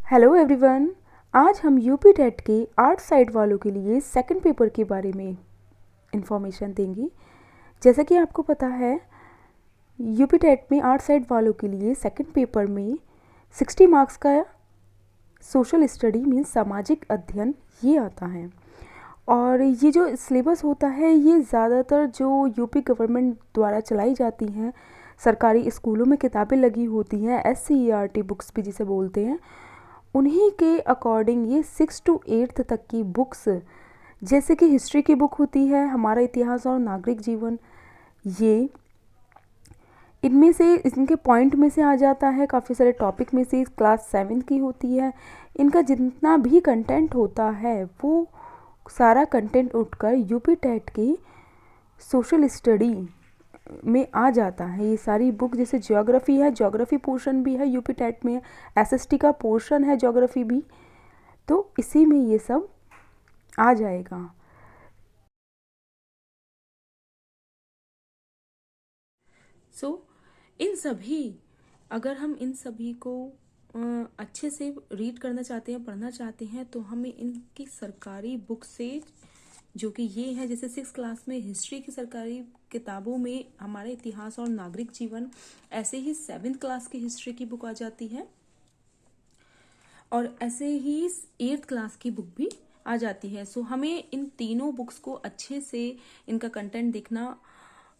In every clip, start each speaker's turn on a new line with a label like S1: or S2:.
S1: Hello everyone. आज हम UP TET के आर्ट साइड वालों के लिए सेकंड पेपर के बारे में इंफॉर्मेशन देंगे। जैसा कि आपको पता है, यूपी टेट में आर्ट साइड वालों के लिए सेकंड पेपर में 60 मार्क्स का सोशल स्टडी मीन्स सामाजिक अध्ययन ये आता है। और ये जो सिलेबस होता है ये ज़्यादातर जो यूपी गवर्नमेंट द्वारा चलाई जाती हैं सरकारी स्कूलों में किताबें लगी होती हैं, SCERT बुक्स भी जिसे बोलते हैं, उन्हीं के अकॉर्डिंग ये 6 to 8 तक की बुक्स, जैसे कि हिस्ट्री की बुक होती है हमारा इतिहास और नागरिक जीवन, ये इनमें से इनके पॉइंट में से आ जाता है। काफ़ी सारे टॉपिक में से क्लास 7 की होती है। इनका जितना भी कंटेंट होता है वो सारा कंटेंट उठकर यूपी टेट की सोशल स्टडी में आ जाता है। ये सारी बुक, जैसे ज्योग्राफी है, ज्योग्राफी पोर्शन भी है यूपी टेट में, SST का पोर्शन है ज्योग्राफी भी, तो इसी में ये सब आ जाएगा। इन सभी, अगर हम इन सभी को अच्छे से रीड करना चाहते हैं, पढ़ना चाहते हैं, तो हमें इनकी सरकारी बुक से, जो कि ये है, जैसे 6 क्लास में हिस्ट्री की सरकारी किताबों में हमारे इतिहास और नागरिक जीवन, ऐसे ही 7th क्लास की हिस्ट्री की बुक आ जाती है, और ऐसे ही 8th क्लास की बुक भी आ जाती है। हमें इन तीनों बुक्स को अच्छे से इनका कंटेंट देखना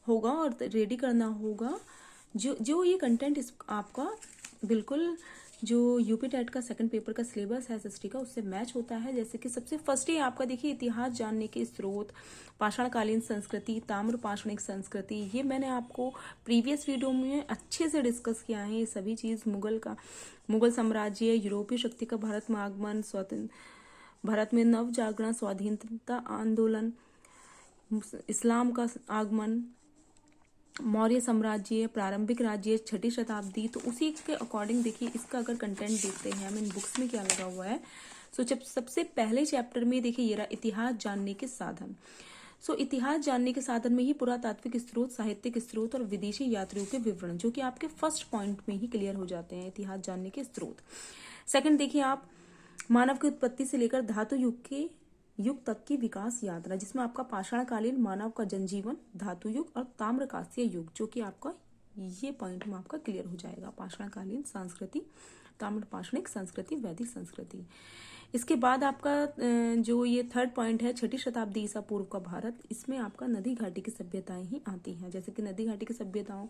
S1: होगा और रेडी करना होगा। जो ये कंटेंट आपका बिल्कुल जो यूपी टेट का सेकंड पेपर का सिलेबस है SST का, उससे मैच होता है। जैसे कि सबसे फर्स्ट ही आपका देखिए, इतिहास जानने के स्रोत, पाषाणकालीन संस्कृति, ताम्र पाषाणिक संस्कृति, ये मैंने आपको प्रीवियस वीडियो में अच्छे से डिस्कस किया है। ये सभी चीज़ मुगल साम्राज्य, यूरोपीय शक्ति का भारत में आगमन, भारत में नव जागरण, स्वाधीनता आंदोलन, इस्लाम का आगमन, मौर्य साम्राज्य, प्रारंभिक राज्य, 6ठी शताब्दी, तो उसी के अकॉर्डिंग देखिए इसका अगर कंटेंट देखते हैं हम इन बुक्स में क्या लगा हुआ है। जब सबसे पहले चैप्टर में देखिए ये रहा इतिहास जानने के साधन। इतिहास जानने के साधन में ही पुरातात्विक स्रोत, साहित्यिक स्रोत और विदेशी यात्रियों के विवरण, जो कि आपके फर्स्ट पॉइंट में ही क्लियर हो जाते हैं, इतिहास जानने के स्रोत। सेकंड देखिए आप, मानव की उत्पत्ति से लेकर धातु युग तक की विकास यात्रा, जिसमें आपका पाषाणकालीन मानव का जनजीवन, धातु युग और ताम्रकांस्य युग, जो कि आपका ये पॉइंट में आपका क्लियर हो जाएगा। पाषाणकालीन संस्कृति, ताम्र पाषाणिक संस्कृति, वैदिक संस्कृति। इसके बाद आपका जो ये थर्ड पॉइंट है, 6ठी शताब्दी ईसा पूर्व का भारत, इसमें आपका नदी घाटी की सभ्यताएं ही आती हैं। जैसे कि नदी घाटी की सभ्यताओं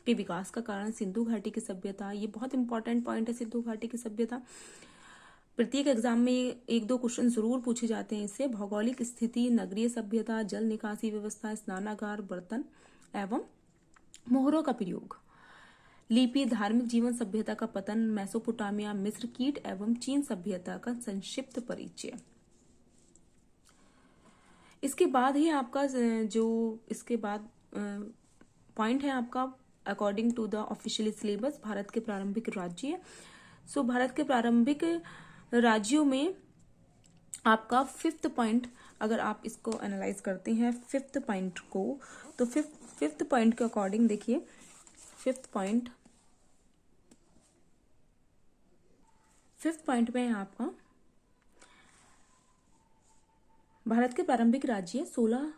S1: के विकास का कारण सिंधु घाटी की सभ्यता, ये बहुत इंपॉर्टेंट पॉइंट है सिंधु घाटी की सभ्यता। प्रत्येक एग्जाम में एक दो क्वेश्चन जरूर पूछे जाते हैं इससे। भौगोलिक स्थिति, नगरीय सभ्यता, जल निकासी व्यवस्था, स्नानागार, बर्तन एवं मोहरों का प्रयोग, लिपि, धार्मिक जीवन, सभ्यता का पतन, मेसोपोटामिया, मिस्र, कीट एवं चीन सभ्यता का संक्षिप्त परिचय। इसके बाद ही आपका जो इसके बाद पॉइंट है आपका, according to the official syllabus, Bharat के प्रारंभिक राज्य। भारत के प्रारंभिक राज्यों में आपका 5th पॉइंट, अगर आप इसको एनालाइज करते हैं 5th पॉइंट को, तो फिफ्थ पॉइंट के अकॉर्डिंग देखिए, 5th पॉइंट में आपका भारत के प्रारंभिक राज्य, 16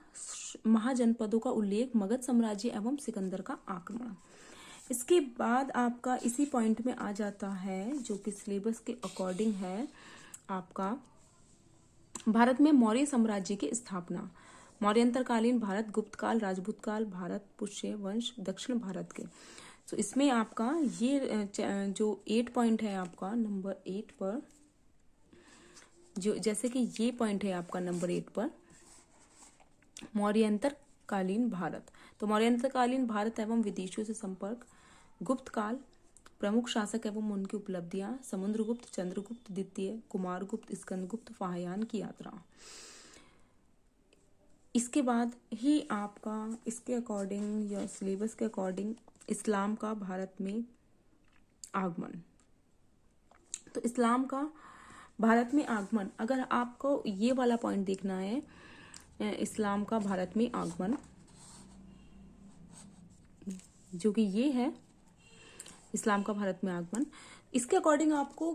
S1: महाजनपदों का उल्लेख, मगध साम्राज्य एवं सिकंदर का आक्रमण। इसके बाद आपका इसी पॉइंट में आ जाता है, जो कि सिलेबस के अकॉर्डिंग है, आपका भारत में मौर्य साम्राज्य की स्थापना, मौर्यंतरकालीन भारत, गुप्त काल, राजपूत काल, भारत, पुष्य वंश, दक्षिण भारत के। इसमें आपका ये जो 8 पॉइंट है आपका नंबर 8 पर, जो जैसे कि ये पॉइंट है आपका नंबर 8 पर, मौर्यंतरकालीन भारत। मौर्यंतरकालीन भारत एवं विदेशियों से संपर्क, गुप्त काल, प्रमुख शासक एवं उनकी उपलब्धियां, समुद्रगुप्त, चंद्रगुप्त द्वितीय, कुमारगुप्त, स्कंदगुप्त, फाहयान की यात्रा। इसके बाद ही आपका इसके अकॉर्डिंग या सिलेबस के अकॉर्डिंग इस्लाम का भारत में आगमन। इस्लाम का भारत में आगमन, अगर आपको ये वाला पॉइंट देखना है, इस्लाम का भारत में आगमन, जो कि ये है इस्लाम का भारत में आगमन, इसके अकॉर्डिंग आपको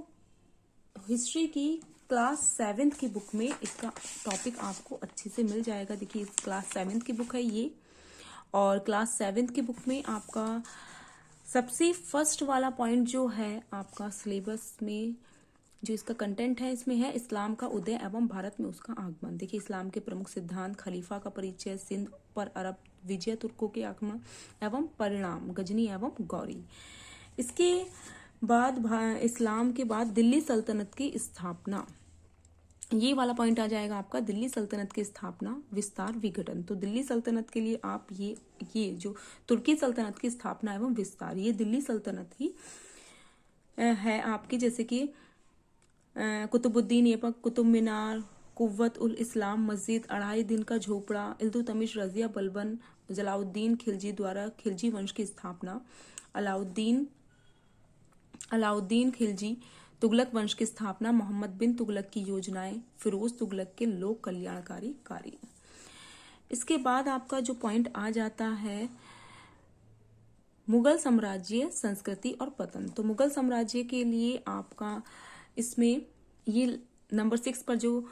S1: हिस्ट्री की क्लास 7th की बुक में इसका टॉपिक आपको अच्छे से मिल जाएगा। देखिए इस क्लास 7th की बुक है ये, और क्लास 7th की बुक में आपका सबसे फर्स्ट वाला पॉइंट जो है आपका सिलेबस में जो इसका कंटेंट है, इसमें है इस्लाम का उदय एवं भारत में उसका आगमन। देखिए इस्लाम के प्रमुख सिद्धांत, खलीफा का परिचय, सिंध पर अरब विजय, तुर्कों के आगमन एवं परिणाम, गजनी एवं गौरी। इसके बाद इस्लाम के बाद दिल्ली सल्तनत की स्थापना, ये वाला पॉइंट आ जाएगा आपका, दिल्ली सल्तनत की स्थापना, विस्तार, विघटन। तो दिल्ली सल्तनत के लिए आप ये जो तुर्की सल्तनत की स्थापना एवं विस्तार, ये दिल्ली सल्तनत ही है आपकी, जैसे कि कुतुबुद्दीन ऐबक, कुतुब मीनार, कुव्वत उल इस्लाम मस्जिद, 2.5 दिन का झोपड़ा, इल्तुतमिश, रजिया बलबन, जलाउद्दीन खिलजी द्वारा खिलजी वंश की स्थापना, अलाउद्दीन खिलजी, तुगलक वंश की स्थापना, मोहम्मद बिन तुगलक की योजनाएं, फिरोज तुगलक के लोक कल्याणकारी कार्य। इसके बाद आपका जो पॉइंट आ जाता है मुगल साम्राज्य, संस्कृति और पतन। तो मुगल साम्राज्य के लिए आपका इसमें ये नंबर 6 पर जो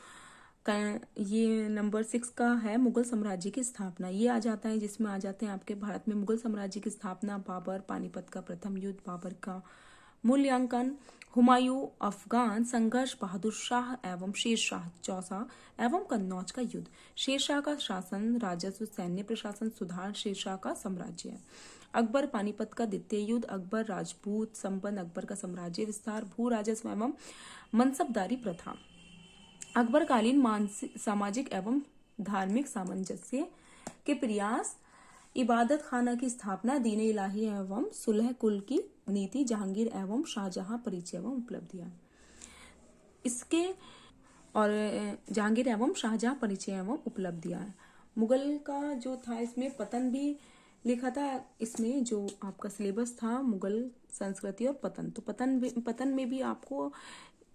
S1: ये नंबर 6 का है मुगल साम्राज्य की स्थापना, ये आ जाता है, जिसमें आ जाते हैं आपके भारत में मुगल साम्राज्य की स्थापना, बाबर, पानीपत का प्रथम युद्ध, बाबर का मूल्यांकन, हुमायूं, अफगान संघर्ष, बहादुर शाह एवं शेरशाह चौसा एवं कन्नौज का युद्ध, शेरशाह का शासन, राजस्व, सैन्य प्रशासन सुधार, शेरशाह का साम्राज्य, अकबर, पानीपत का द्वितीय युद्ध, अकबर, राजपूत संबंध, अकबर का साम्राज्य विस्तार, भू राजस्व एवं मनसबदारी प्रथा, अकबरकालीन मानसिक, सामाजिक एवं धार्मिक सामंजस्य के प्रयास, इबादत खाना की स्थापना, दीन इलाही एवं सुलह कुल की नीति, जहांगीर एवं शाहजहां परिचय एवं उपलब्धियां। इसके और जहांगीर एवं शाहजहां परिचय एवं उपलब्धियां। मुगल का जो था इसमें पतन भी लिखा था, इसमें जो आपका सिलेबस था मुगल संस्कृति और पतन, तो पतन में भी आपको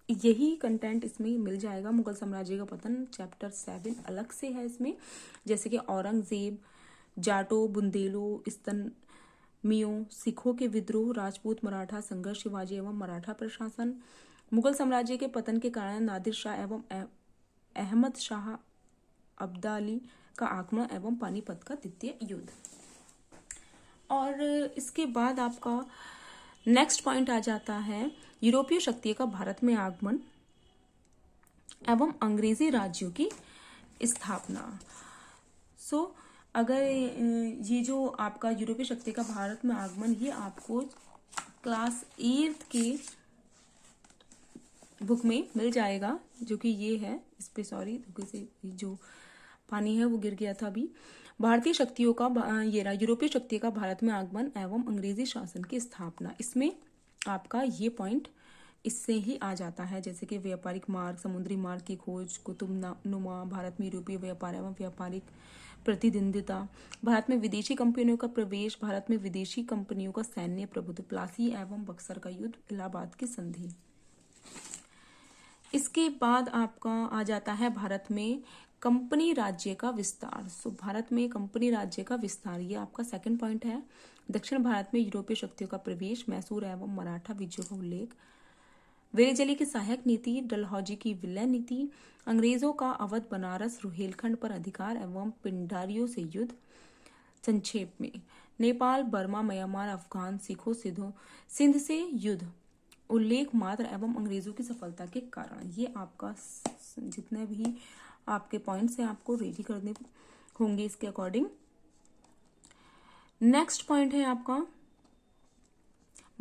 S1: यही कंटेंट इसमें मिल जाएगा। मुगल साम्राज्य का पतन चैप्टर 7 अलग से है इसमें, जैसे कि औरंगजेब, जाटो, बुंदेलो, इस्तनमियों, सिखों के विद्रोह, राजपूत मराठा संघर्ष, शिवाजी एवं मराठा प्रशासन, मुगल साम्राज्य के पतन के कारण नादिर शाह एवं अहमद शाह अब्दाली का आक्रमण एवं पानीपत का द्वितीय युद्ध। और इसके बाद आपका नेक्स्ट पॉइंट आ जाता है यूरोपीय शक्तियों का भारत में आगमन एवं अंग्रेजी राज्यों की स्थापना। सो अगर ये जो आपका यूरोपीय शक्ति का भारत में आगमन, ये आपको क्लास 8 के बुक में मिल जाएगा, जो कि ये है, इस पे सॉरी जो पानी है वो गिर गया था अभी। भारतीय शक्तियों का ये रहा, यूरोपीय शक्ति का भारत में आगमन एवं अंग्रेजी शासन की स्थापना। इसमें आपका ये पॉइंट इससे ही आ जाता है, जैसे कि व्यापारिक मार्ग, समुद्री मार्ग की खोज, कुतुबनुमा, भारत में यूरोपीय व्यापार एवं व्यापारिक प्रतिद्वंदिता, भारत में विदेशी कंपनियों का प्रवेश, भारत में विदेशी कंपनियों का सैन्य प्रभुत्व, प्लासी एवं बक्सर का युद्ध, इलाहाबाद की संधि। इसके बाद आपका आ जाता है भारत में कंपनी राज्य का विस्तार। सो भारत में कंपनी राज्य का विस्तार, ये आपका सेकंड पॉइंट है। दक्षिण भारत में यूरोपीय शक्तियों का प्रवेश, मैसूर एवं मराठा विजयों का उल्लेख, वेरेजली की सहायक नीति, डलहौजी की विलय नीति, अंग्रेजों का अवध, बनारस, रुहेलखंड पर अधिकार एवं पिंडारियों से युद्ध। संक्षेप में नेपाल, बर्मा, म्यांमार, अफगान, सिखों, सिंध से युद्ध, उल्लेख मात्र एवं अंग्रेजों की सफलता के कारण। ये आपका जितने भी आपके पॉइंट्स हैं आपको रेडी करने होंगे इसके अकॉर्डिंग। नेक्स्ट पॉइंट है आपका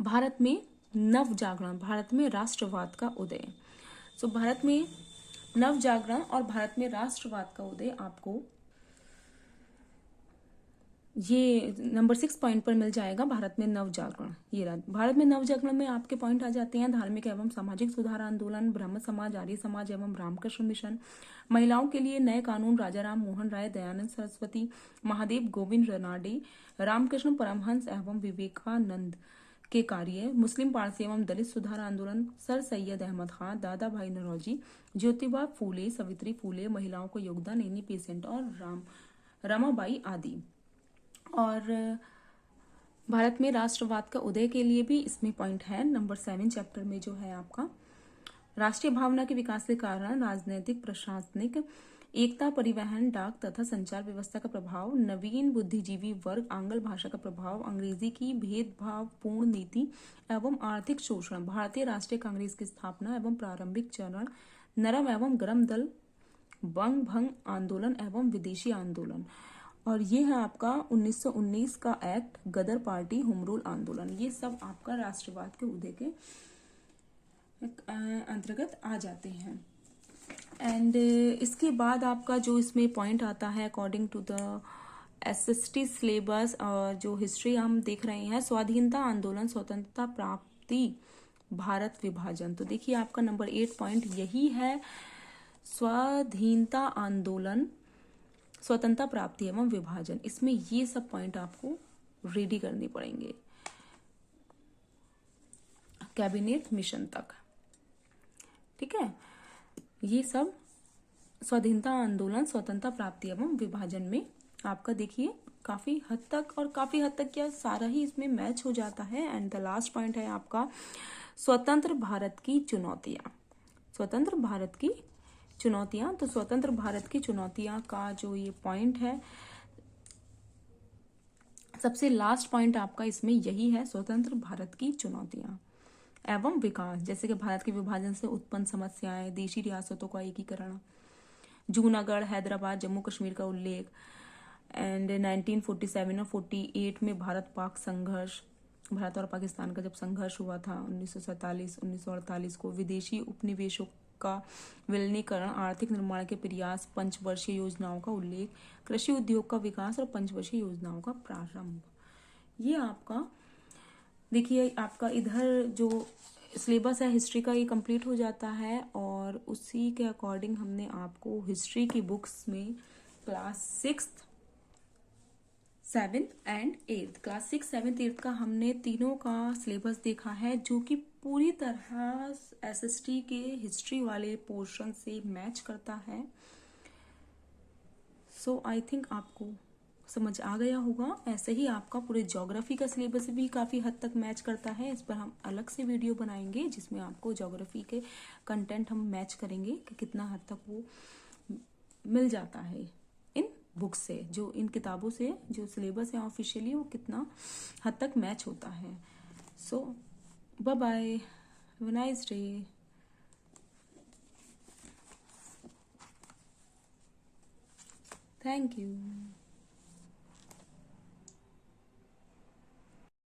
S1: भारत में नव जागरण, भारत में राष्ट्रवाद का उदय। सो भारत में नव जागरण और भारत में राष्ट्रवाद का उदय आपको ये नंबर 6 पॉइंट पर मिल जाएगा। भारत में नव जागरण, ये रहा। भारत में नव जागरण में आपके पॉइंट आ जाते हैं धार्मिक एवं सामाजिक सुधार आंदोलन, ब्रह्म समाज, आर्य समाज एवं रामकृष्ण मिशन, महिलाओं के लिए नए कानून, राजा राम मोहन राय, दयानंद सरस्वती, महादेव गोविंद रनाडे, रामकृष्ण परमहंस एवं विवेकानंद के कार्य, मुस्लिम पारसी एवं दलित सुधार आंदोलन, सर सैयद अहमद खान, दादा भाई नौरोजी, ज्योतिबा फूले, सवित्री फूले, महिलाओं को योगदान, एनी बेसेंट और रमाबाई आदि। और भारत में राष्ट्रवाद का उदय के लिए भी इसमें पॉइंट है नंबर 7 चैप्टर में जो है आपका राष्ट्रीय भावना के विकास के कारण राजनीतिक, प्रशासनिक एकता, परिवहन, डाक तथा संचार व्यवस्था का प्रभाव, नवीन बुद्धिजीवी वर्ग, आंग्ल भाषा का प्रभाव, अंग्रेजी की भेदभावपूर्ण नीति एवं आर्थिक शोषण, भारतीय राष्ट्रीय कांग्रेस की स्थापना एवं प्रारंभिक चरण, नरम एवं गरम दल, बंग भंग आंदोलन एवं विदेशी आंदोलन। और ये है आपका 1919 का एक्ट, गदर पार्टी, होम रूल आंदोलन। ये सब आपका राष्ट्रवाद के उदय के अंतर्गत आ जाते हैं। एंड इसके बाद आपका जो इसमें पॉइंट आता है according to the SST syllabus, और जो हिस्ट्री हम देख रहे हैं, स्वाधीनता आंदोलन, स्वतंत्रता प्राप्ति, भारत विभाजन। तो देखिए आपका नंबर 8 पॉइंट यही है, स्वाधीनता आंदोलन, स्वतंत्रता प्राप्ति एवं विभाजन। इसमें ये सब पॉइंट आपको रेडी करने पड़ेंगे कैबिनेट मिशन तक, ठीक है। ये सब स्वाधीनता आंदोलन, स्वतंत्रता प्राप्ति एवं विभाजन में आपका देखिए काफी हद तक, और काफी हद तक क्या सारा ही इसमें मैच हो जाता है। एंड द लास्ट पॉइंट है आपका स्वतंत्र भारत की चुनौतियां, स्वतंत्र भारत की चुनौतियां। तो स्वतंत्र भारत की चुनौतियां का जो ये पॉइंट है, सबसे लास्ट पॉइंट आपका इसमें यही है, स्वतंत्र भारत की चुनौतियां एवं विकास, जैसे कि भारत के विभाजन से उत्पन्न समस्याएं, देशी रियासतों का एकीकरण, जूनागढ़, हैदराबाद, जम्मू कश्मीर का उल्लेख, एंड 1947 और 48 में भारत पाक संघर्ष, भारत और पाकिस्तान का जब संघर्ष हुआ था 1947-1948 को, विदेशी उपनिवेशों का विलीनीकरण, आर्थिक निर्माण के प्रयास, पंचवर्षीय योजनाओं का उल्लेख, कृषि उद्योग का विकास और पंचवर्षीय योजनाओं का प्रारंभ। ये आपका देखिए आपका इधर जो सिलेबस है हिस्ट्री का ये कंप्लीट हो जाता है, और उसी के अकॉर्डिंग हमने आपको हिस्ट्री की बुक्स में class 6th, 7th and 8th, class 6, 7th, 8th का हमने तीनों का सिलेबस देखा है, जो कि पूरी तरह एसएसटी के हिस्ट्री वाले पोर्शन से मैच करता है। सो आई थिंक आपको समझ आ गया होगा। ऐसे ही आपका पूरे ज्योग्राफी का सिलेबस भी काफ़ी हद तक मैच करता है। इस पर हम अलग से वीडियो बनाएंगे जिसमें आपको ज्योग्राफी के कंटेंट हम मैच करेंगे कि कितना हद तक वो मिल जाता है इन बुक से, जो इन किताबों से जो सिलेबस है ऑफिशियली वो कितना हद तक मैच होता है। So bye bye, have a nice day. Thank you.